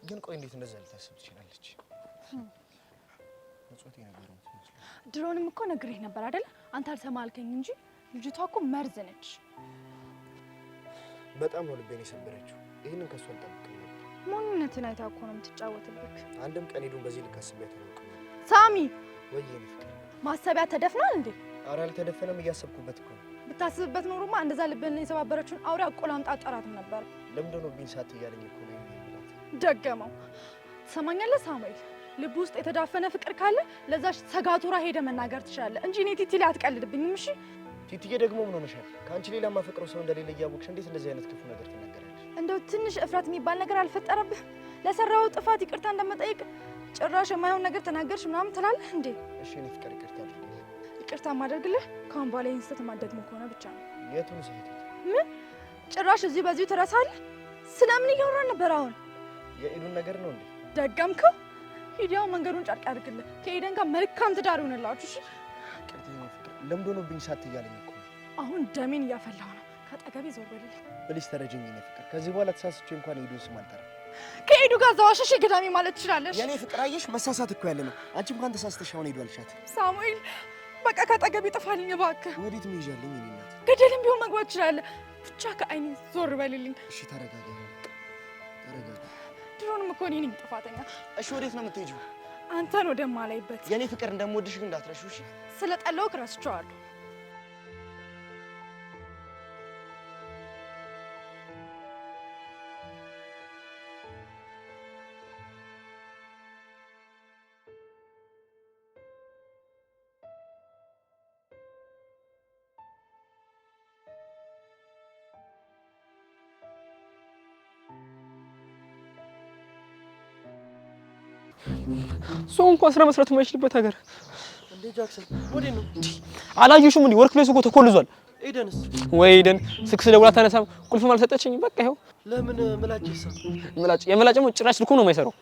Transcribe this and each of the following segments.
ግን ቆይ እንዴት እንደዛ ልታስብ ትችላለች? መጽወት የነበረው ድሮንም እኮ ነግሬህ ነበር አይደል? አንተ አልሰማልከኝ እንጂ ልጅቷ እኮ መርዝ ነች። በጣም ነው ልቤን የሰበረችው። ይሄንን ከሷ አልጠብቅም ነበር። ሞኝነትን አይታ እኮ ነው የምትጫወትብክ። አንድም ቀን ሄዱን በዚህ ልክ አስቤያት አላውቅም። ሳሚ ወይ የኔ ፍቅር ማሰቢያ ተደፍናል እንዴ? ኧረ አልተደፈነም፣ እያሰብኩበት እኮ ነው። ብታስብበት ኖሮማ እንደዛ ልብን የሰባበረችውን አውሬ አቆላምጣ አጠራትም ነበር። ለምንድን ነው ቢንሳት እያለኝ እኮ ነው የሚላት። ደገመው። ትሰማኛለህ ሳሙኤል? ልብ ውስጥ የተዳፈነ ፍቅር ካለ ለዛሽ ሰጋቱራ ሄደ መናገር ትችላለህ እንጂ እኔ ቲቲ ላይ አትቀልድብኝም። እሺ ቲቲዬ ደግሞ ምን ሆነሻል? ከአንቺ ሌላ ማፈቅረው ሰው እንደሌለ እያወቅሽ እንዴት እንደዚህ አይነት ክፉ ነገር ትናገራለሽ? እንደው ትንሽ እፍረት የሚባል ነገር አልፈጠረብህ? ለሰራው ጥፋት ይቅርታ እንደመጠየቅ ጭራሽ የማይሆን ነገር ተናገርሽ ምናምን ትላለህ እንዴ? እሺ እኔ ፍቅር ይቅርታ አድርጊልኝ። ይቅርታ ማደርግልህ ካሁን በኋላ ይህን ስህተት ማደግሞ ከሆነ ብቻ ነው። የቱን ስህተት? ምን ጭራሽ እዚህ በዚሁ ትረሳለህ? ስለምን እያወራን ነበር አሁን? የኢዱን ነገር ነው እንዴ? ደገምከው። ሂዲያው መንገዱን ጨርቅ ያድርግልህ። ከኤደን ጋር መልካም ትዳር ይሆንላችሁ። እሺ ቅርታ ፍቅር ለምንድን ነው ቢንሳት እያለኝ እኮ ነው። አሁን ደሜን እያፈላሁ ነው። ከአጠገቤ ዞር በልልኝ ፕሊስ፣ ተረጅኝ የኔ ፍቅር። ከዚህ በኋላ ተሳስቼ እንኳን የኢዱን ስም አልጠራም። ከኤዱ ጋር ዘዋሽሽ ገዳሜ ማለት ትችላለሽ። የኔ ፍቅር አየሽ፣ መሳሳት እኮ ያለ ነው። አንቺ እንኳን ተሳስተሽ አሁን ሄዱ አልሻት። ሳሙኤል በቃ ከአጠገቤ ጥፋልኝ እባክህ። ወዴት ምይዣለኝ? የኔ እናት ገደልም ቢሆን መግባት ትችላለህ። ብቻ ከአይኔ ዞር በልልኝ። እሺ ተረጋጋ፣ ተረጋጋ። ድሮንም እኮ እኔ ነኝ ጥፋተኛ። እሺ ወዴት ነው የምትሄጂው? አንተን ወደማላይበት። የኔ ፍቅር እንደምወድሽ ግን እንዳትረሺው እሺ። ስለጠላሁህ ረስቼዋለሁ። ሰው እንኳን ስራ መስራት የማይችልበት ሀገር እንዴ? ጃክሰን ወዴት ነው? አላየሽም እንዴ? ወርክ ፕሌስ እኮ ተኮልዟል። ኤደንስ? ወይ ኤደን ስልክ ደውላ ታነሳም፣ ቁልፍም አልሰጠችኝም። በቃ ይኸው። ለምን ምላጭ ይሰጥ? የምላጭ ጭራሽ ስልኩ ነው የማይሰራው።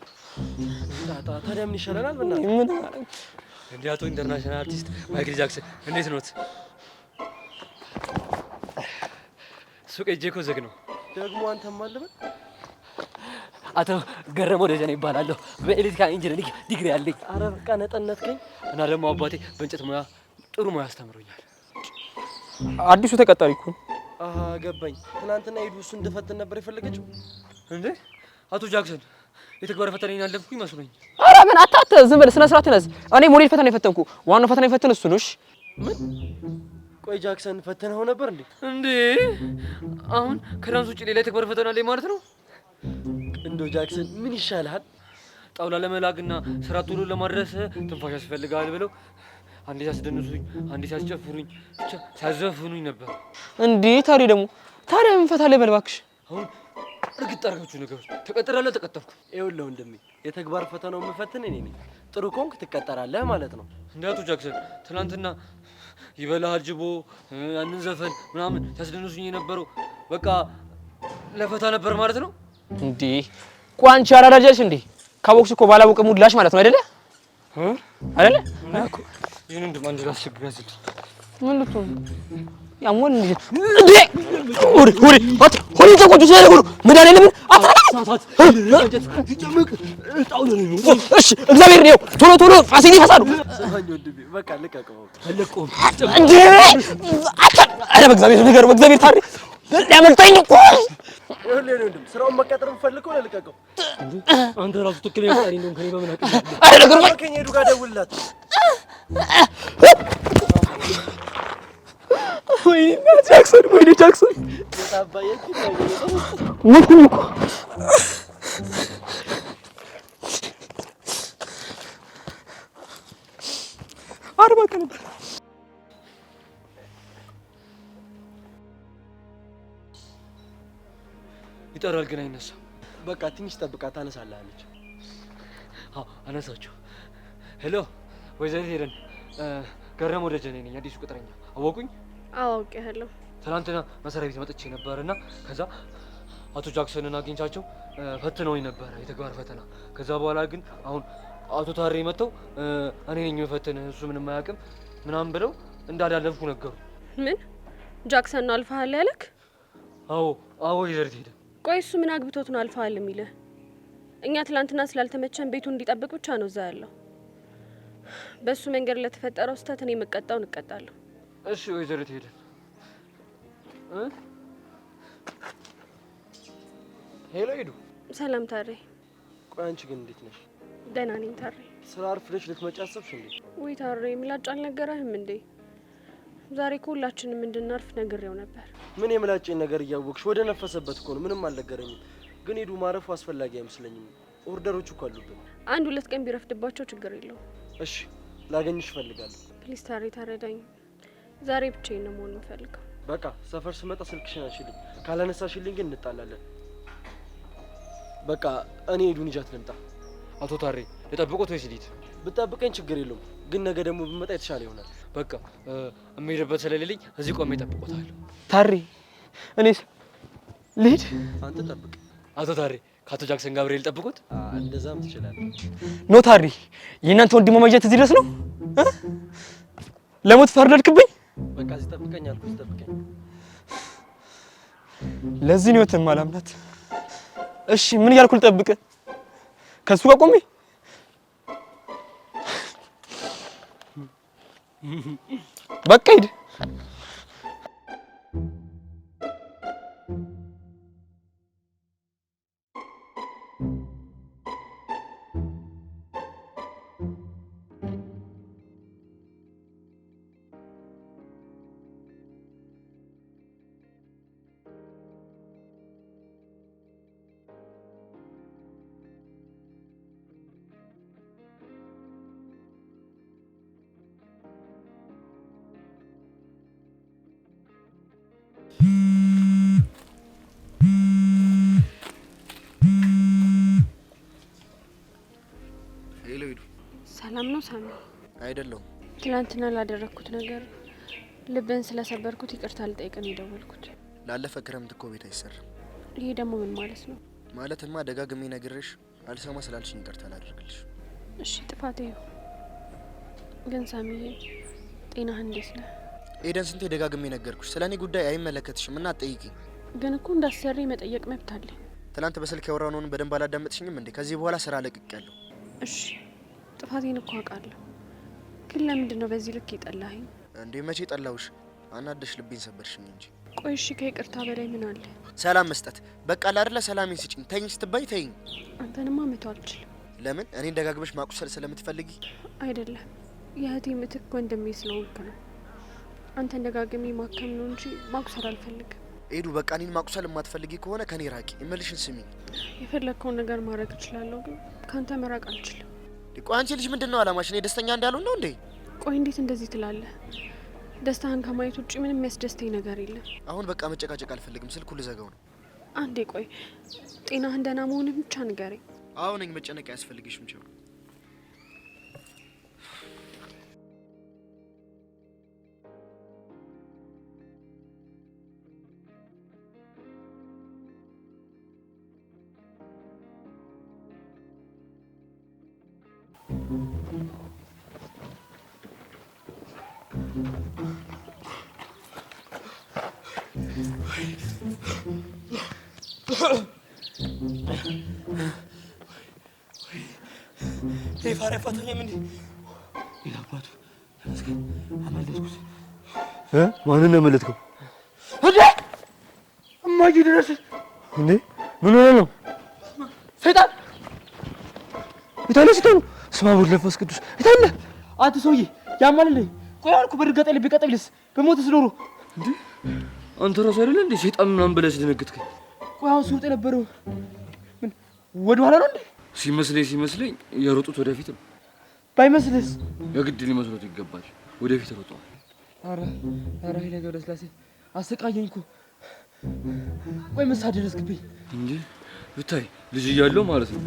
ታዲያ ምን ይሻለናል? በእናትህ ምን እንዴ? አቶ ኢንተርናሽናል አርቲስት ማይክል ጃክሰን እንዴት ኖት? ሱቅ ሂጅ እኮ ዝግ ነው። ደግሞ አንተም አለበት። አቶ ገረመው ደጀኔ ይባላለሁ። በኤሌክትሪካል ኢንጂነሪንግ ዲግሪ አለኝ። አረ በቃ ነጠነትከኝ። እና ደግሞ አባቴ በእንጨት ሙያ ጥሩ ሙያ አስተምሮኛል። አዲሱ ተቀጣሪ እኮ። አሃ ገባኝ። ትናንትና ሄዱ እሱ እንደፈተን ነበር የፈለገችው እንዴ? አቶ ጃክሰን የተግባር ፈተናዬን ያለፍኩ ይመስሉኝ። አረ ምን አታተ ዝም በል፣ ስነ ስርዓት ያዝ። እኔ ሞዴል ፈተና የፈተንኩ፣ ዋናው ፈተና የፈተን እሱ ነው። እሺ ምን? ቆይ ጃክሰን ፈተናው ነበር እንዴ? እንዴ አሁን ከዳንስ ውጪ ሌላ የተግባር ፈተና ላይ ማለት ነው? እንዶ ጃክሰን ምን ይሻላል? ጣውላ ለመላግና ስራ ቶሎ ለማድረስ ትንፋሽ ያስፈልጋል ብለው አንዴ ሲያስደንሱኝ፣ አንዴ ሲያስጨፍሩኝ፣ ብቻ ሲያዘፍኑኝ ነበር። እንዴ ታዲያ ምን ፈታ ላይ በል እባክሽ። አሁን እርግጥ አድርጋችሁ ነገሮች ተቀጥራለህ። ተቀጠርኩ። ይኸውልህ ወንድሜ የተግባር ፈተናው የምፈትን እኔ ነኝ። ጥሩ ኮንክ ትቀጠራለህ ማለት ነው። እንዴ አቶ ጃክሰን ትናንትና ይበላሃል ጅቦ ያንን ዘፈን ምናምን ሲያስደንሱኝ የነበረው በቃ ለፈታ ነበር ማለት ነው። እንዴ ቋንቻ አራዳጃሽ እንዴ? ካቦክስ እኮ ባላወቀ ሙድላሽ ማለት ነው አይደለ? አይደለ? ይሄን እንደማንድ ላስቸግር ያዝልኝ። ምን ልትሆን ያሞን እንዴ? ሆሪ ተቆጭ ሲያደርጉ ምን አለ ለምን አታሳት ይጨምቅ ጣውለ ነው። እሺ እግዚአብሔር ነው። ቶሎ ፋሲል ይፈሳሉ። ሰማኝ ወንድሜ በቃ ልቀቀው። አለቆም እንዴ አረ በእግዚአብሔር ነገር በእግዚአብሔር ታሪ ያመልጠኝ እኮ። ይኸውልህ ወንድም ስራውን መቀጠር የምፈልገው ልቀቀው። አንተ ራሱ ትክክለኛ ፈጣሪ እንደሆነ ከኔ በምን አውቃለሁ? አረ ነገር ከኛ ሄዱ ጋር ደውልላት። ወይኔ ጃክሰን ታባየክ ሞኩኝ እኮ አርባ ቀን ነበር። ይጠራል ግን አይነሳም። በቃ ትንሽ ጠብቃት ታነሳለህ አለች። አዎ አነሳችሁ። ሄሎ ወይዘሪት ሄደን ገረመው ደጀኔ ነኝ፣ አዲሱ ቅጥረኛ። አወቁኝ? አውቄያለሁ። ትናንትና መሰሪያ ቤት መጥቼ ነበርና ከዛ አቶ ጃክሰንን አግኝቻቸው ፈትነውኝ ነበር የተግባር ፈተና። ከዛ በኋላ ግን አሁን አቶ ታሬ መጥተው እኔ ነኝ የምፈትን እሱ ምንም አያውቅም ምናምን ብለው እንዳላለፍኩ ነገሩ። ምን ጃክሰን አልፈሃል ያለክ? አዎ ወይዘሪት ሄደን። ቆይ እሱ ምን አግብቶት ነው አልፈሃል የሚልህ? እኛ ትላንትና ስላልተመቸን ቤቱን እንዲጠብቅ ብቻ ነው እዛ ያለው። በሱ መንገድ ለተፈጠረው ስህተት እኔ መቀጣውን እቀጣለሁ። እሺ ወይዘሪት ሄደን ሄሎ ሄዱ። ሰላም ታሬ። ቆይ አንቺ ግን እንዴት ነሽ? ደህና ነኝ ታሬ። ስራ አርፍደሽ ልትመጪ አሰብሽ እንዴ? ወይ ታሬ ምላጭ አልነገረህም እንዴ? ዛሬ ሁላችንም እንድናርፍ ነግሬው ነበር። ምን የምላጭን ነገር እያወቅሽ ወደ ነፈሰበት እኮ ነው። ምንም አልነገረኝም። ግን ሄዱ ማረፉ አስፈላጊ አይመስለኝም። ኦርደሮቹ እኮ አሉብን። 1-2 ቀን ቢረፍድባቸው ችግር የለውም። እሺ ላገኝሽ እፈልጋለሁ። ፕሊዝ ታሬ ተረዳኝ። ዛሬ ብቻዬን ነው መሆን የምፈልገው። በቃ ሰፈር ስመጣ ስልክሽን አንሺልኝ። ካላነሳሽልኝ ግን እንጣላለን። በቃ እኔ ሄዱን ይዣት ልምጣ። አቶ ታሬ ልጠብቆት ወይስ ልሂድ? ብጠብቀኝ ችግር የለውም። ግን ነገ ደግሞ ብመጣ የተሻለ ይሆናል። በቃ የምሄድበት ስለሌለኝ እዚህ ቆሜ እጠብቆታለሁ። ታሬ እኔስ ልሂድ? አንተ ጠብቅ። አቶ ታሬ ከአቶ ጃክሰን ጋር አብሬ ልጠብቆት? እንደዛም ትችላለህ። ኖ ታሬ የእናንተ ወንድማማችነት እዚህ ድረስ ነው? ለሞት ፈረድክብኝ? በቃ እዚህ ጠብቀኝ አልኩህ። ጠብቀኝ። ለዚህ ነው የማላምናት። እሺ ምን እያልኩ ልጠብቅ? ከሱ ጋር ቆሜ በቃ ሂድ። ሰላም ነው ሳሚ? አይደለም። ትላንትና ላደረኩት ነገር ልብን ስለሰበርኩት ይቅርታ ልጠይቅን የደወልኩት። ላለፈ ክረምት እኮ ቤት አይሰራም። ይሄ ደግሞ ምን ማለት ነው? ማለትማ ደጋግሜ ነግሬሽ አልሰማ ስላልሽኝ ይቅርታ ላደርግልሽ። እሺ ጥፋቴ ነው። ግን ሳሚዬ ጤናህ እንዴት ነው? ኤደን ስንቴ ደጋግሜ ነገርኩሽ። ስለኔ ጉዳይ አይመለከትሽም እና አትጠይቂኝ። ግን እኮ እንዳሰሪ መጠየቅ መብት አለኝ። ትላንት በስልክ ያወራነውን በደንብ አላዳመጥሽኝም እንዴ? ከዚህ በኋላ ስራ ለቅቄያለሁ። እሺ ጥፋቴን እኮ አውቃለሁ። ግን ለምንድን ነው በዚህ ልክ የጠላኸኝ? እንዴ መቼ ጠላውሽ? አናደሽ ልቤን ሰበርሽኝ እንጂ። ቆይ እሺ ከይቅርታ በላይ ምን አለ? ሰላም መስጠት። በቃ አይደለ ሰላሜን ስጪኝ። ተይኝ ስትባይ ተይኝ። አንተንማ መተው አልችልም። ለምን? እኔን ደጋግመሽ ማቁሰል ስለምትፈልጊ? አይደለም የእህቴ ምትክ ወንድሜ ስለሆንክ ነው። አንተን ደጋግሜ ማከም ነው እንጂ ማቁሰል አልፈልግም። ኤዱ በቃ እኔን ማቁሰል የማትፈልጊ ከሆነ ከኔ ራቂ። እምልሽን ስሚኝ። የፈለግከውን ነገር ማድረግ እችላለሁ፣ ግን ካንተ መራቅ አልችልም። ቆይ አንቺ ልጅ ምንድነው አላማሽ? እኔ ደስተኛ እንዳልሆን ነው እንዴ? ቆይ እንዴት እንደዚህ ትላለህ? ደስታህን ከማየት ውጪ ምንም የሚያስደስተኝ ነገር የለም። አሁን በቃ መጨቃጨቅ አልፈልግም። ስልኩ ልዘጋው ነው። አንዴ ቆይ፣ ጤናህን ደህና መሆንህ ብቻ ንገረኝ። አሁን ነኝ። መጨነቅ አያስፈልግሽም። ቻው። ፋሪያ ፋታኝ ምን ይላባቱ ተመስገን አመለጥኩት። ማንን ነው ያመለጥከው? እንዴ እማዬ ድረስ እንዴ ምን ሆነ ነው? ሰይጣን ይታለ ሲተው ስማ ወልድ ለፈስ ቅዱስ ይታለ አንተ ሰውዬ ያማል እንዴ? ቆይ አልኩ በድርጋጤ ልብ ቢቀጥልስ በሞትስ ኖሮ እንዴ አንተ ራሱ አይደለ እንዴ ሰይጣን ምናምን ብለህ ደነገጥከኝ። ቆይ አሁን ሲወጥ የነበረው ምን ወደ ኋላ ነው እንዴ? ሲመስለኝ የሮጡት ወደፊት ነው። ባይመስልስ የግድ ሊመስሉት ይገባል። ወደፊት ሮጠዋል። ኧረ ኃይለ ገብረስላሴ አሰቃየኝ እኮ። ቆይ ምን ሳደረስክብኝ እንዴ? ብታይ ልጅ እያለሁ ማለት ነው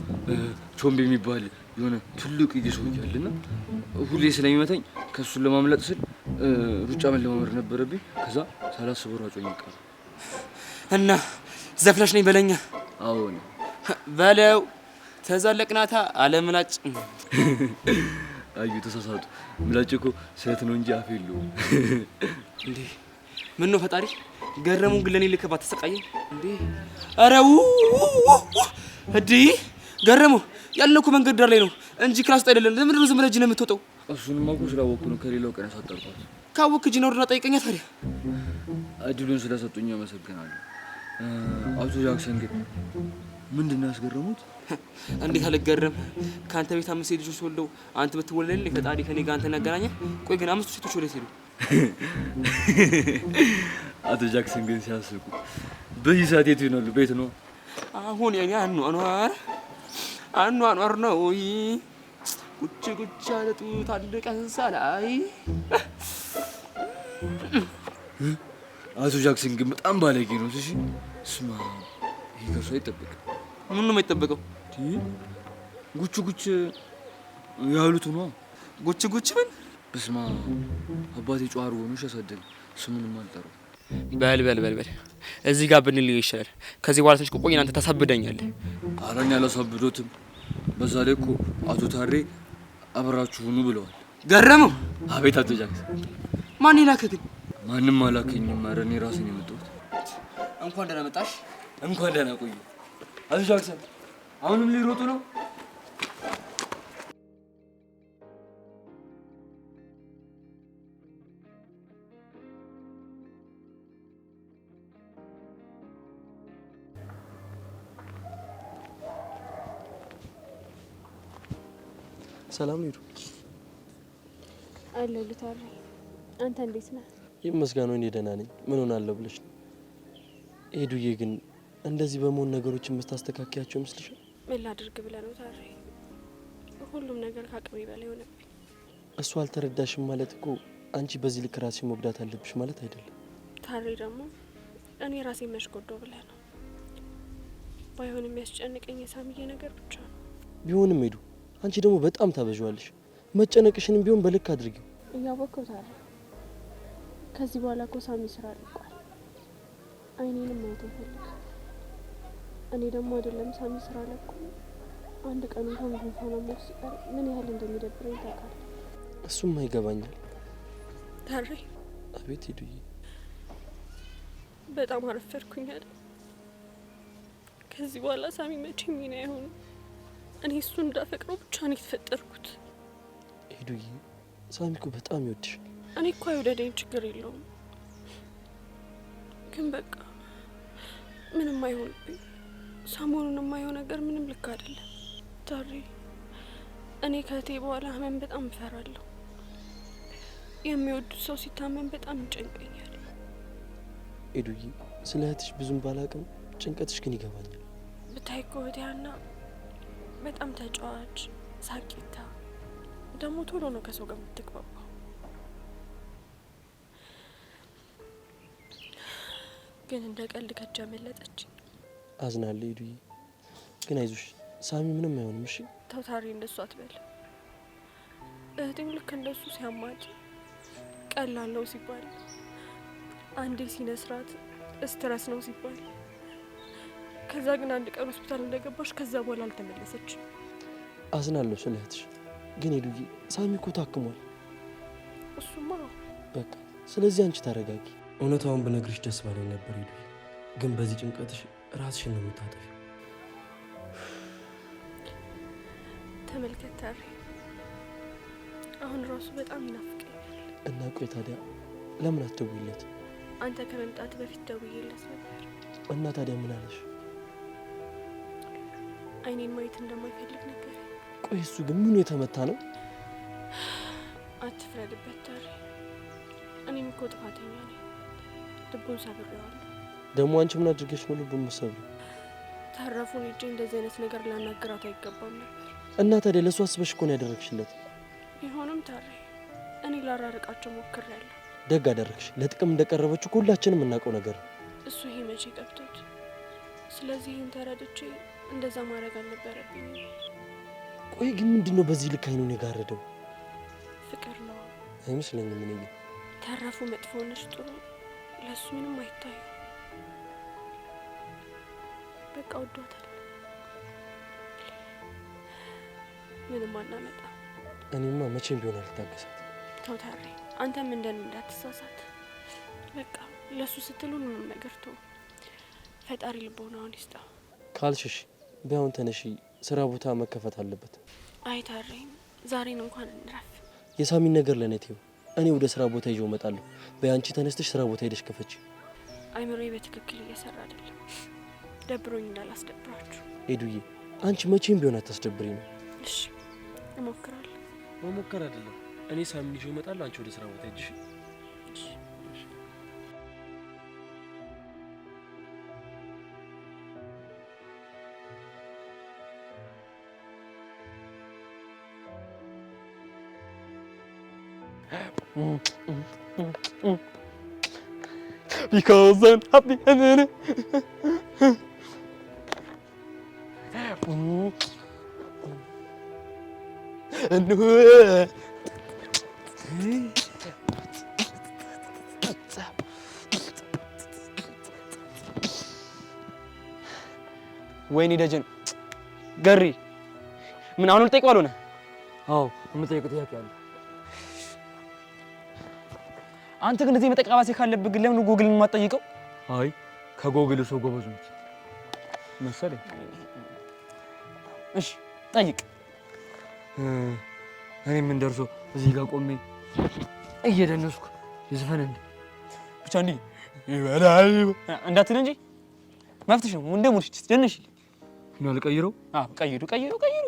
ቾምቤ የሚባል የሆነ ትልቅ ሰው እያለና ሁሌ ስለሚመታኝ ከሱን ለማምለጥ ስል ሩጫ መለማመድ ነበረብኝ። ከዛ ሳላስበው ሯጮኝ ቀረ እና ዘፍለሽ ነኝ በለኛ። አዎ ነው በለው ተዛለቅናታ አለምላጭ። አዩ ተሳሳቱ። ምላጭ እኮ ሴት ነው እንጂ አፍ የለውም። እንዴ ምን ነው ፈጣሪ ገረሙን ግን ለኔ ልከባ ተሰቃየኝ እንዴ? አረው እንዴ ገረመው ያለነው እኮ መንገድ ዳር ላይ ነው እንጂ ክላስ አይደለም። ለምን ነው ዝም ብለህ እጅ ነው የምትወጣው? እሱንማ እኮ ስላወቅኩ ነው ከሌላው ቀን ያሳጠርኳት። ካወቅክ እጅ ነውና ጠይቀኛ ታዲያ። እድሉን ስለሰጡኝ አመሰግናለሁ። አቶ ጃክሰን ግን ምንድን ነው ያስገረሙት? እንዴት አልገረም? ከአንተ ቤት 5 ልጆች ወልደው አንተ ብትወለድልኝ ፈጣሪ ከኔ ጋር አንተን ያገናኘ። ቆይ ግን 5 ሴቶች ወዴት ሄዱ? አቶ ጃክሰን ግን ሲያስቁ። በዚህ ሰዓት የት ይሆናሉ? ቤት ነው አሁን የኔ አኗኗር ነው። ጉች ጉች አለጡ ታልቀን ሳላይ። አቶ ጃክሰን ግን በጣም ባለጌ ነው። እሺ ስማ፣ ይሄ ከሱ አይጠበቅም። ምን ነው የማይጠበቀው? ጉች ጉች ያሉት ነው። ጉች ጉች ምን? በስማ አባቴ ጨዋር ሆኖሽ ያሳደገ ስሙንም አልጠራው። በል እዚህ ጋር ብንል ይሻላል። ከዚህ በኋላ ትንሽ ቆይ፣ እናንተ ታሳብደኛለህ። ኧረ እኔ አላሳብዶትም። በዛ ላይ እኮ አቶ ታሬ አብራችሁ ሁኑ ብለዋል። ገረመው። አቤት አቶ ጃክሰን። ማን ይላከ ግን? ማንም አላከኝም። ኧረ እኔ ራሴ ነው የመጣሁት። እንኳን ደህና መጣሽ። እንኳን ደህና ቆዩ። አቶ ጃክሰን አሁንም ሊሮጡ ነው? ሰላም ሄዱ። አለሁልህ ታሬ። አንተ እንዴት ነህ? ይመስገነው እኔ ደህና ነኝ። ምን ሆናለሁ ብለሽ ነው? ሄዱዬ ግን እንደዚህ በመሆን ነገሮችን መስታስተካከያቸው ይመስልሻል? ምን ላድርግ ብለህ ነው ታሬ? ሁሉም ነገር ከአቅሜ በላይ ሆነብኝ። እሱ አልተረዳሽም ማለት እኮ አንቺ በዚህ ልክ ራስሽን መጉዳት አለብሽ ማለት አይደለም። ታሬ ደግሞ እኔ ራሴን መች ጎዳሁ ብለህ ነው? ባይሆን የሚያስጨንቀኝ የሳምዬ ነገር ብቻ ነው። ቢሆንም ሄዱ አንቺ ደግሞ በጣም ታበዣዋለሽ። መጨነቅሽንም ቢሆን በልክ አድርጊው። እያወቅኸው ታሬ፣ ከዚህ በኋላ እኮ ሳሚ ስራ አልቋል። አይኔንም ማየት አይፈልግም። እኔ ደግሞ አይደለም ሳሚ ስራ ለቁ አንድ ቀን እንኳን ጉንፋን አሞት ሲቀር ምን ያህል እንደሚደብረኝ ታውቃለህ? እሱም አይገባኛል። ታሬ። አቤት ሄዱዬ። በጣም አረፈድኩኝ አይደል? ከዚህ በኋላ ሳሚ መቼም የኔ አይሆንም። እኔ እሱ እንዳፈቅረው ብቻ ነው የተፈጠርኩት። ሄዱዬ ሳሚ እኮ በጣም ይወድሻል። እኔ እኮ አይወደደኝ ችግር የለውም፣ ግን በቃ ምንም አይሆንብኝ። ሰሞኑን የማየው ነገር ምንም ልክ አይደለም ታሬ። እኔ ከእህቴ በኋላ ህመም በጣም እፈራለሁ። የሚወዱት ሰው ሲታመም በጣም ይጨንቀኛል። ሄዱዬ ስለ እህትሽ ብዙም ባላቅም ጭንቀትሽ ግን ይገባኛል። ብታይ እኮ እህቴ ሀና በጣም ተጫዋች፣ ሳቂታ፣ ደግሞ ቶሎ ነው ከሰው ጋር የምትግባባው። ግን እንደ ቀልድ ከእጅ አመለጠች። አዝናለሁ ሄዱዬ፣ ግን አይዞሽ ሳሚ ምንም አይሆንም። እሺ ተው ታሪ፣ እንደሱ አትበል። እህቴም ልክ እንደሱ ሲያማት ቀላል ነው ሲባል፣ አንዴ ሲነስራት ስትረስ ነው ሲባል፣ ከዛ ግን አንድ ቀን ሆስፒታል እንደገባሽ ከዛ በኋላ አልተመለሰችም። አዝናለሁ ስለ እህትሽ፣ ግን ሄዱዬ ሳሚ እኮ ታክሟል። እሱማ በቃ ስለዚህ አንቺ ታረጋጊ። እውነታውን ብነግርሽ ደስ ባለኝ ነበር ሄዱዬ፣ ግን በዚህ ጭንቀትሽ ራስሽን ነው የምታጠፊው። ተመልከት ታሪ፣ አሁን ራሱ በጣም ይናፍቀኛል። እና ቆይ ታዲያ ለምን አትደውይለት? አንተ ከመምጣት በፊት ደውዬለት ነበር። እና ታዲያ ምን አለሽ? አይኔን ማየት እንደማይፈልግ ነገር። ቆይ እሱ ግን ምኑ የተመታ ነው? አትፍረድበት ታሪ፣ እኔም እኮ ጥፋተኛ ነኝ። ልቡን ሰብሬዋለሁ። ደግሞ አንቺ ምን አድርገሽ ነው ልቡን የምትሰብሪው? ተረፉን እጄ እንደዚህ አይነት ነገር ላናገራት አይገባም ነበር። እና ታዲያ ለእሱ አስበሽ እኮ ነው ያደረግሽለት። ቢሆንም ታሪ፣ እኔ ላራርቃቸው ሞክሬያለሁ። ደግ አደረግሽ። ለጥቅም እንደቀረበችው ሁላችንም የምናውቀው ነገር ነው። እሱ ይሄ መቼ ገብቶት። ስለዚህ ይህን ተረድቼ እንደዛ ማድረግ አልነበረብኝ። ቆይ ግን ምንድን ነው በዚህ ልክ አይኑን የጋረደው? ፍቅር ነው አይመስለኝም። ምን ተረፉ መጥፎ ነሽ ጥሩ ለሱ ምንም አይታዩ። በቃ ወዷታል። ምንም አናመጣ። እኔማ መቼም ቢሆን አልታገሳት። ተው ታሪ፣ አንተም እንደኔ እንዳትሳሳት። በቃ ለሱ ስትሉ ምንም ነገር ተው። ፈጣሪ ልቦናውን ይስጠው። ካልሽሽ ቢያውን ተነሺ፣ ስራ ቦታ መከፈት አለበት። አይታረኝ ዛሬን እንኳን እንረፍ። የሳሚን ነገር ለኔ ተይው። እኔ ወደ ስራ ቦታ ይዤው እመጣለሁ። በያንቺ ተነስተሽ ስራ ቦታ ሄደሽ ከፈች። አይምሮዬ በትክክል እየሰራ አይደለም። ደብሮኝ እንዳላስደብራችሁ። ኤዱዬ አንቺ መቼም ቢሆን አታስደብሪኝ ነው። እሺ እሞክራለሁ። መሞከር አይደለም። እኔ ሳሚን ይዤው እመጣለሁ። አንቺ ወደ ስራ ቦታ ሄድሽ። Because I'm happy and ወይኔ ደጀን ገሪ ምን አሁን ልጠይቀው አልሆነ? አዎ የምጠይቀው ጥያቄ አለ። አንተ ግን እዚህ መጠቃባሴ ካለብህ ግን ለምን ጎግልን የማትጠይቀው? አይ ከጎግል ሰው ጎበዝ ነው መሰለኝ። እሺ ጠይቅ። እኔ ምን ደርሶ እዚህ ጋር ቆሜ እየደነስኩ ይዝፈን እንዴ? ብቻ እንዲህ ይበላል እንዳትል እንጂ መፍትሽ ነው። እንደ ሙርሽ ትደነሽ ነው ልቀይረው? አዎ ቀይሩ ቀይሩ ቀይሩ።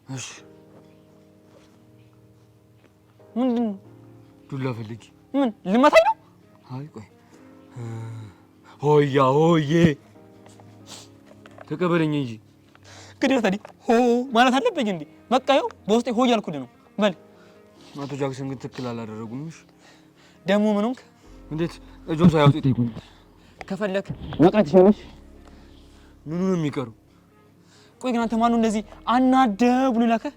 እሺ ምንድን ዱላ ፈልጊ። ምን ልመታኝ ነው? አይ ቆይ ሆያ ሆዬ ተቀበለኝ እንጂ ግዴታ ታዲያ ሆ ማለት አለብኝ እንዴ? በቃ ይኸው በውስጤ ሆ እያልኩልህ ነው። በል አቶ ጃክሰን ግን ትክክል አላደረጉም። እሺ ደግሞ ምን ሆንክ? እንዴት እጆን ሳያወጡ ይጠይቁኝ? ከፈለክ መቅረት ይሻለሽ። ምኑ ነው የሚቀረው? ቆይ ግን አንተ ማነው እንደዚህ አናደህ ብሎ ላከህ?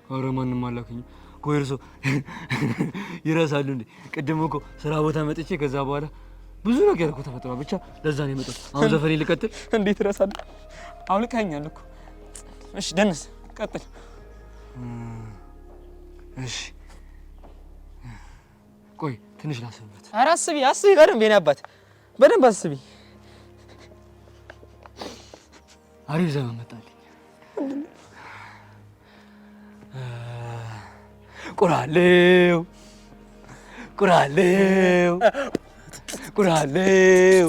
ኧረ ማንም አላከኝ። ቆይ እርሶ ይረሳሉ እንዴ? ቅድም እኮ ስራ ቦታ መጥቼ ከዛ በኋላ ብዙ ነገር እኮ ተፈጥሯል። ብቻ ለዛ ነው የመጣሁት። አሁን ዘፈኔ ልቀጥል? እንዴት እረሳለሁ? አውልቀኸኛል እኮ። እሺ ደንስ ቀጥል። እሺ ቆይ ትንሽ ላስብበት። ኧረ አስቢ አስቢ በደንብ የኔ አባት በደንብ አስቢ። አሪፍ ዘመን መጣልኝ። ቁራሌው ቁራሌው ቁራሌው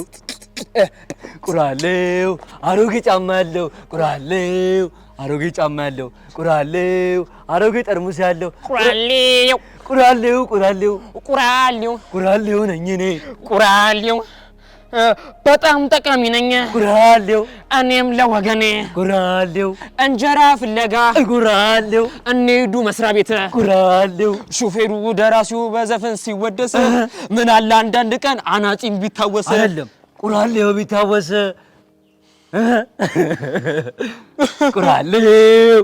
ቁራሌው አሮጌ ጫማ ያለው ቁራሌው አሮጌ ጫማ ያለው ቁራሌው አሮጌ ጠርሙስ ያለው ቁራሌው ቁራሌው ቁራሌው ቁራሌው ቁራሌው ነኝ እኔ ቁራሌው በጣም ጠቃሚ ነኝ ቁራሌው እኔም ለወገኔ ቁራሌው እንጀራ ፍለጋ ቁራሌው እንሂዱ መስሪያ ቤት ቁራሌው ሹፌሩ ደራሲው በዘፈን ሲወደስ ምን አለ አንዳንድ ቀን አናጺም ቢታወስ አይደለም ቁራሌው ቢታወስ ቁራሌው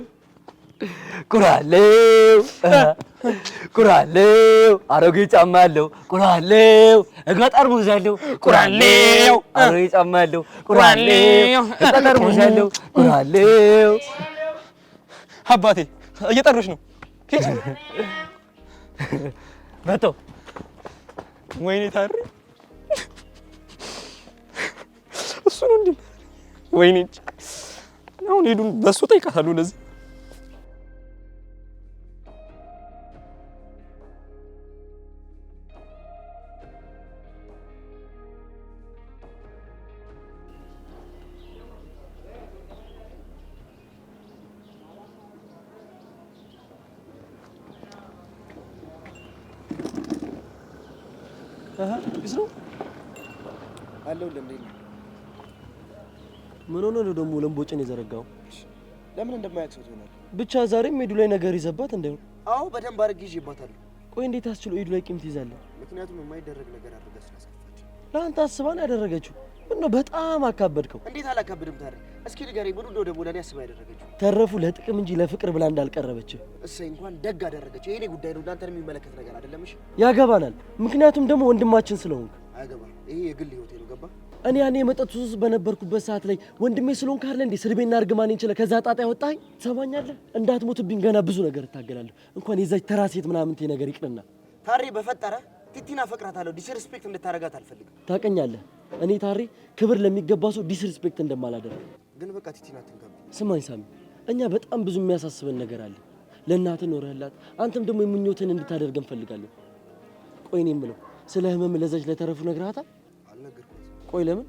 ቁራሌው ቁራሌው አሮጌ ጫማ ያለው ቁራሌው እጋ ጠርሙስ ያለው ቁራሌው አሮጌ ጫማ ያለው ቁራሌው እጋ ጠርሙስ ያለው ቁራሌው። አባቴ እየጠሩሽ ነው። ሂድ መጣሁ። ወይኔ ታሪ እሱ ነው እንዴ? ወይኔ አሁን ሄዱን በሱ ጠይቃታለሁ ለዚህ ቢስ ነው አለው ለምን ምን ሆነ ነው ደግሞ ለምቦጭን የዘረጋው? ለምን እንደማያክሰው ይሆናል። ብቻ ዛሬም ሄዱ ላይ ነገር ይዘባት እንደው። አዎ በደንብ አድርጌ ይዤባታለሁ። ቆይ እንዴት አስችሎ ሄዱ ላይ ቂም ትይዛለህ? ምክንያቱም የማይደረግ ነገር አድርጋ ስላስከፋች። ለአንተ አስባን ያደረገችው ምነው? በጣም አካበድከው። እንዴት አላካብድም ታዲያ? እስኪ ንገረኝ፣ ምን እንደው ደግሞ ለኔ አስባ ያደረገችው? ተረፉ ለጥቅም እንጂ ለፍቅር ብላ እንዳልቀረበች። እሰይ እንኳን ደግ አደረገች። የኔ ጉዳይ ነው፣ እናንተን የሚመለከት ነገር አይደለም። እሺ ያገባናል። ምክንያቱም ደግሞ ወንድማችን ስለሆንክ። አያገባ፣ ይሄ የግል ህይወቴ ነው። ገባ? እኔ ያኔ የመጠጥ ሱስ በነበርኩበት ሰዓት ላይ ወንድሜ ስለሆንክ አይደል እንዴ ስርቤና እርግማኔን ችለህ ከዛ ጣጣ ያወጣኸኝ? ትሰማኛለህ? እንዳትሞትብኝ ገና ብዙ ነገር እታገላለሁ። እንኳን የዛች ተራ ሴት ምናምን ነገር ይቅርና ታሬ በፈጠረ ቲቲና ፈቅራታለሁ። ዲስሪስፔክት እንድታረጋት አልፈልግም። ታውቀኛለህ። እኔ ታሬ ክብር ለሚገባ ሰው ዲስሪስፔክት እንደማላደርግ ግን በቃ ቲቲን አትንካብኝ። ስማኝ ሳሚ፣ እኛ በጣም ብዙ የሚያሳስበን ነገር አለ። ለእናትህ ኖረህላት አንተም ደግሞ የምኞትን እንድታደርግ እንፈልጋለን። ቆይ እኔ የምለው ስለ ህመም ለዛች ለተረፉ ነግረሃታል? አልነገርኳትም። ቆይ ለምን?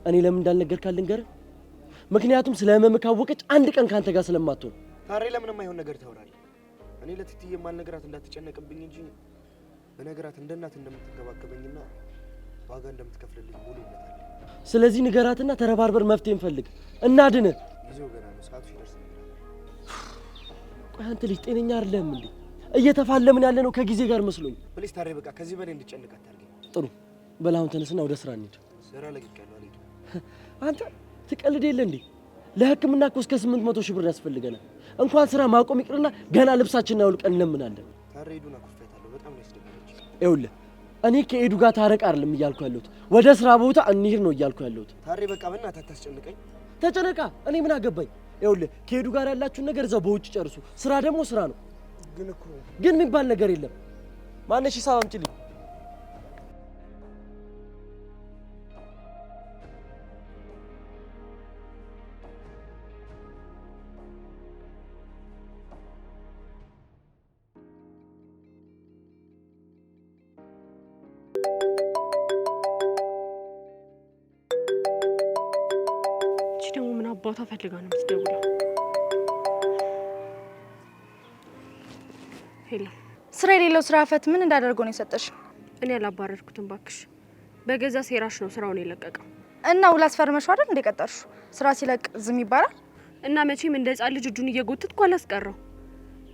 እኔ ለምን እንዳልነገርካት ልንገርህ። ምክንያቱም ስለ ህመም ካወቀች አንድ ቀን ካንተ ጋር ስለማትሆን። ታሬ ለምን የማይሆን ነገር ታወራለህ? እኔ ለቲቲ የማልነግራት እንዳትጨነቅብኝ እንጂ በነገራት እንደ እናት እንደምትንከባከበኝና ዋጋ እንደምትከፍልልኝ ሙሉ እምነት አለኝ። ስለዚህ ንገራትና ተረባርበር መፍትሄ እንፈልግ እናድን። ጊዜው ገና ነው፣ ሰዓቱ ሲደርስ እነግርሃለሁ። ቆይ አንተ ልጅ ጤነኛ አይደለህም እንዴ? እየተፋለምን ያለ ነው ከጊዜ ጋር መስሎኝ። ፕሊስ ታሬ በቃ ከዚህ በላይ እንድጨነቅ አታርገኝ። ጥሩ በላሁን ተነስና ወደ ስራ እንሂድ። ስራ ለቅቄያለሁ፣ አልሄድም። አንተ ትቀልድ የለ እንዴ? ለህክምና እኮ እስከ 800 ሺህ ብር ያስፈልገናል። እንኳን ስራ ማቆም ይቅርና ገና ልብሳችንን አውልቀን እንለምናለን። ታሬ ሄዱን አኩርፊያታለሁ፣ በጣም ነው ያስደበረች። ይኸውልህ እኔ ከኤዱ ጋር ታረቅ አይደለም እያልኩ ያለሁት፣ ወደ ስራ ቦታ እንሂድ ነው እያልኩ ያለሁት። ታሬ በቃ በእናትህ አታስጨንቀኝ። ተጨነቃ እኔ ምን አገባኝ? ይኸውልህ ከኤዱ ጋር ያላችሁን ነገር እዛው በውጭ ጨርሱ። ስራ ደግሞ ስራ ነው። ግን የሚባል ነገር የለም። ማነሽ ሂሳብ አምጪልኝ። ደግሞ ምን አባቷ ፈልጋ ነው የምትደውለው? ሄሎ፣ ስራ የሌለው ስራ ፈት ምን እንዳደርገው ነው የሰጠሽ? እኔ አላባረርኩትም ባክሽ። በገዛ ሴራሽ ነው ስራውን የለቀቀው። እና ውል አስፈርመሽው አይደል እንደ ቀጠርሽ? ስራ ሲለቅ ዝም ይባላል? እና መቼም እንደ ህጻን ልጅ እጁን እየጎተትኩ አላስቀረው።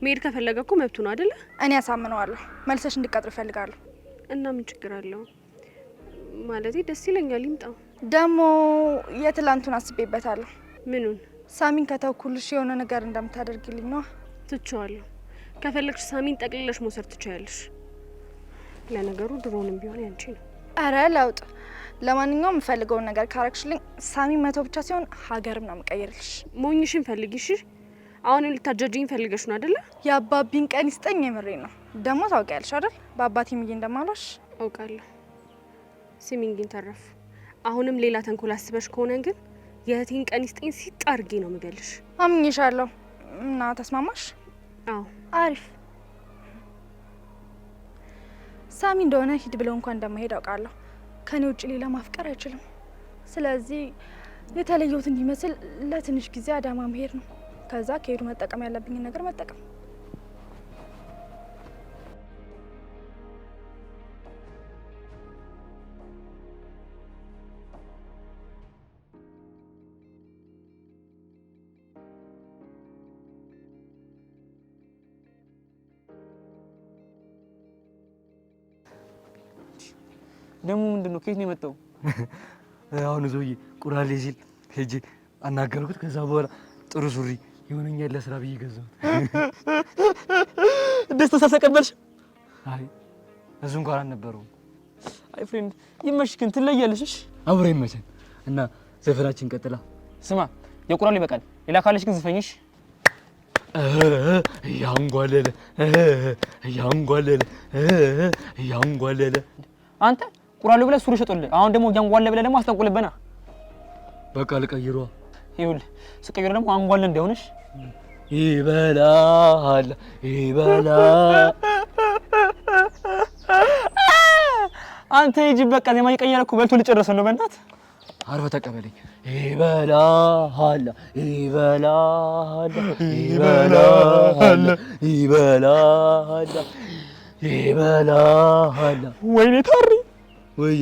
መሄድ ከፈለገ እኮ መብቱ ነው አይደለ? እኔ ያሳምነዋለሁ። መልሰሽ እንድትቀጥሪ እፈልጋለሁ። እና ምን ችግር አለው? ማለቴ ደስ ይለኛል። ይምጣው። ደግሞ የትላንቱን አስቤበታለሁ። ምኑን? ሳሚን ከተውኩልሽ የሆነ ነገር እንደምታደርግልኝ ነው። ትቼዋለሁ። ከፈለግሽ ሳሚን ጠቅልለሽ መውሰድ ትችያለሽ። ለነገሩ ድሮንም ቢሆን ያንቺ ነው። አረ ለውጥ። ለማንኛውም የምፈልገውን ነገር ካረግሽልኝ ሳሚን መተው ብቻ ሲሆን ሀገርም ነው የምቀይርልሽ። ሞኝሽን ፈልጊሽ። አሁን ልታጃጅኝ ፈልገሽ ነው አይደለ? የአባቢን ቀን ይስጠኝ። የምሬ ነው። ደግሞ ታውቂያለሽ አይደል በአባቴ ምዬ እንደማሏሽ። አውቃለሁ። ስሚኝ ግን ተረፍ፣ አሁንም ሌላ ተንኮል አስበሽ ከሆነ ግን የእህቴን ቀን ይስጠኝ ሲጥ አድርጌ ነው የምገልሽ። አምኜሻለሁ። እና ተስማማሽ? አዎ። አሪፍ። ሳሚ እንደሆነ ሂድ ብለው እንኳን እንደማይሄድ አውቃለሁ። ከኔ ውጭ ሌላ ማፍቀር አይችልም። ስለዚህ የተለየሁት እንዲመስል ለትንሽ ጊዜ አዳማ መሄድ ነው። ከዛ ከሄዱ መጠቀም ያለብኝን ነገር መጠቀም። ደግሞ ምንድን ነው? ከየት ነው የመጣው? አሁን ዞዬ ቁራሌ ሲል ሄጄ አናገርኩት። ከዛ በኋላ ጥሩ ሱሪ ይሆነኛል ለስራ ብዬ ገዛሁት። ደስታ ሳልተቀበልሽ? አይ እሱ እንኳን አልነበረውም። አይ ፍሬንድ ይመሽ ግን ትለያለሽ። እሺ አብረ ይመቸን እና ዘፈናችን ቀጥላ። ስማ የቁራሌ ይበቃል። ሌላ ካለሽ ግን ዝፈኝሽ። ያንጓለለ ያንጓለለ ያንጓለለ አንተ ቁራሌው ብለህ ሱሪ ሸጦልህ፣ አሁን ደግሞ ያንጓለ ብለህ ደግሞ አስጠንቁልበና። በቃ ልቀይሯ። ይኸውልህ ስቀይሮ ደግሞ አንጓለ እንዳይሆንሽ። ይበላል ይበላል። አንተ ሂጂ በቃ። ዜማ እየቀየረ እኮ በልቶ ሊጨርስ ነው። በእናትህ አርፈ ተቀበለኝ። ይበላል ይበላል ይበላል ይበላል ይበላል። ወይኔ ታሪ ወይ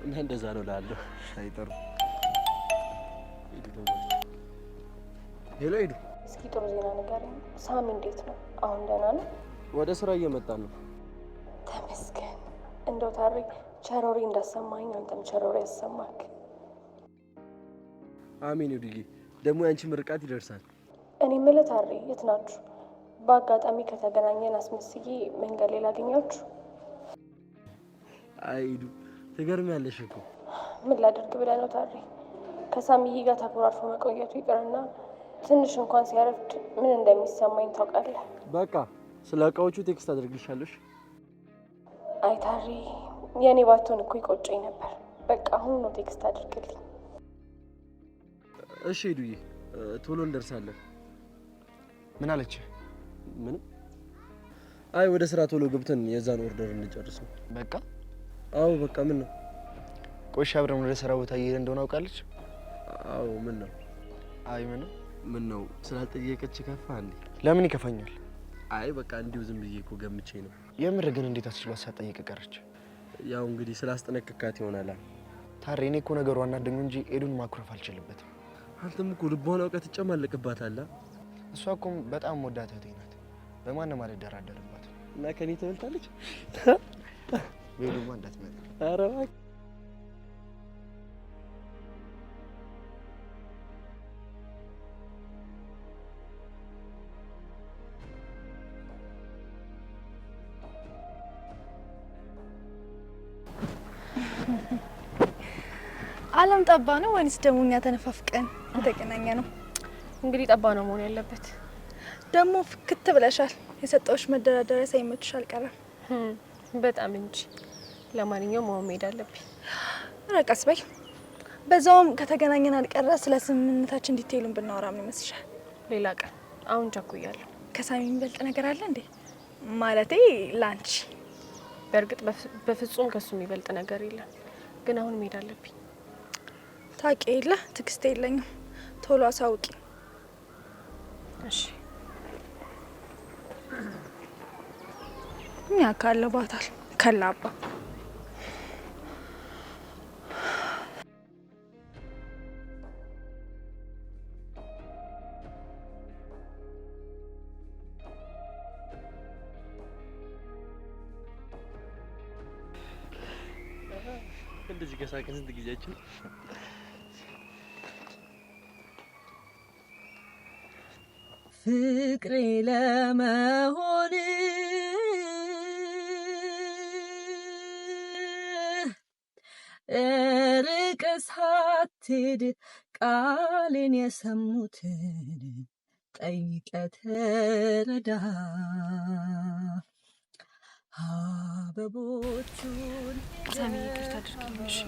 እና እንደዛ ነው ላለው አይጠሩ። ሄሎ ሄዱ። እስኪ ጥሩ ዜና ንገረኝ። ሳሚ እንዴት ነው? አሁን ደህና ነው? ወደ ስራ እየመጣን ነው። ተመስገን። እንደው ታሪ ቸሮሪ እንዳሰማኝ አንተም ቸሮሪ ያሰማክ። አሜን። ሄዱዬ ደግሞ ያንቺ ምርቃት ይደርሳል። እኔ የምልህ ታሪ የት ናችሁ? በአጋጣሚ ከተገናኘን አስመስዬ መንገድ ላይ ላገኛችሁ። አይ ሄዱ ትገርሚያለሽ እኮ። ምን ላደርግ ብለህ ነው ታሪ? ከሳሚዬ ጋር ተኮራርፎ መቆየቱ ይቅርና ትንሽ እንኳን ሲያረፍድ ምን እንደሚሰማኝ ታውቃለህ? በቃ ስለ እቃዎቹ ቴክስት አድርግልሻለሽ። አይ ታሪ፣ የኔ ባትሆን እኮ ይቆጨኝ ነበር። በቃ አሁን ነው ቴክስት አድርግልኝ። እሺ ሄዱዬ፣ ቶሎ እንደርሳለን። ምን አለች? ምንም። አይ ወደ ስራ ቶሎ ገብተን የዛን ኦርደር እንጨርስ ነው። በቃ አዎ በቃ። ምን ነው? ቆይ አብረን ወደ ስራ ቦታ እየሄድን እንደሆነ አውቃለች? አዎ። ምን ነው? አይ ምን ነው ስላልጠየቀች ከፋ እንዴ? ለምን ይከፋኛል? አይ በቃ እንዲሁ ዝም ብዬ እኮ ገምቼ ነው። የምር ግን እንዴት አስችሏት ሳትጠይቅ ቀረች? ያው እንግዲህ ስላስጠነቀካት ይሆናል። ታሬ እኔ እኮ ነገሩ አናደኝ እንጂ ኤዱን ማኩረፍ አልችልበትም። አንተም እኮ ልቧን አውቀህ ትጨማለቅባታለህ። እሷ እኮ በጣም ወዳት እህቴ ናት። በማንም አልደራደርባት እና ከኔ ትበልጣለች። ቤሉማ እንዳትመጣ። ኧረ እባክህ አለም ጠባ ነው ወይንስ ደግሞ እኛ ተነፋፍቀን የተገናኘ ነው? እንግዲህ ጠባ ነው መሆን ያለበት። ደግሞ ፍክት ብለሻል። የሰጠውሽ መደራደሪያ ሳይመችሽ አልቀረም። በጣም እንጂ። ለማንኛውም አሁን መሄድ አለብኝ። ረቀስ በይ። በዛውም ከተገናኘን አልቀረ ስለ ስምምነታችን ዲቴይሉን ብናወራ ምን ይመስልሻል? ሌላ ቀን። አሁን ቸኩያለሁ። ከሳሚ የሚበልጥ ነገር አለ እንዴ? ማለቴ ላንቺ። በእርግጥ በፍጹም ከሱ የሚበልጥ ነገር የለም፣ ግን አሁን መሄድ አለብኝ። ታውቂ የለ ትዕግስት የለኝም። ቶሎ አሳውቂ። እሺ። እኛ ካለባታል ከላባ እንደዚህ ከሳቅን ስንት ጊዜያችን? ፍቅሬ ለመሆን ርቀህ ሳትሄድ ቃሌን የሰሙትን ጠይቀህ ተረዳ። አበቦቹን ሳሚ ይቅርታ አድርግልኝ። እሺ፣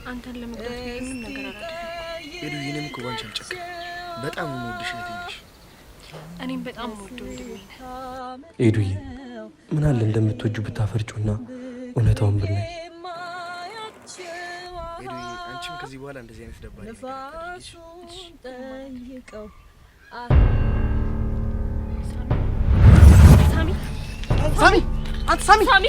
አንተን ለመግደል ምንም ነገር አላደረኩም። ኤዱ እኔም እኮ ባንቺ አልጨክንም። በጣም የምወድሽ እህቴ ነሽ። እኔም በጣም ወዶ ወንድሜ ነህ። ኤዱዬ ምን አለ እንደምትወጁ ብታፈርጩና እውነታውን ብናይ። ኤዱዬ አንቺም ከዚህ በኋላ እንደዚህ አይነት ደባሪ ጠይቀው። ሳሚ ሳሚ! አንተ ሳሚ! ሳሚ!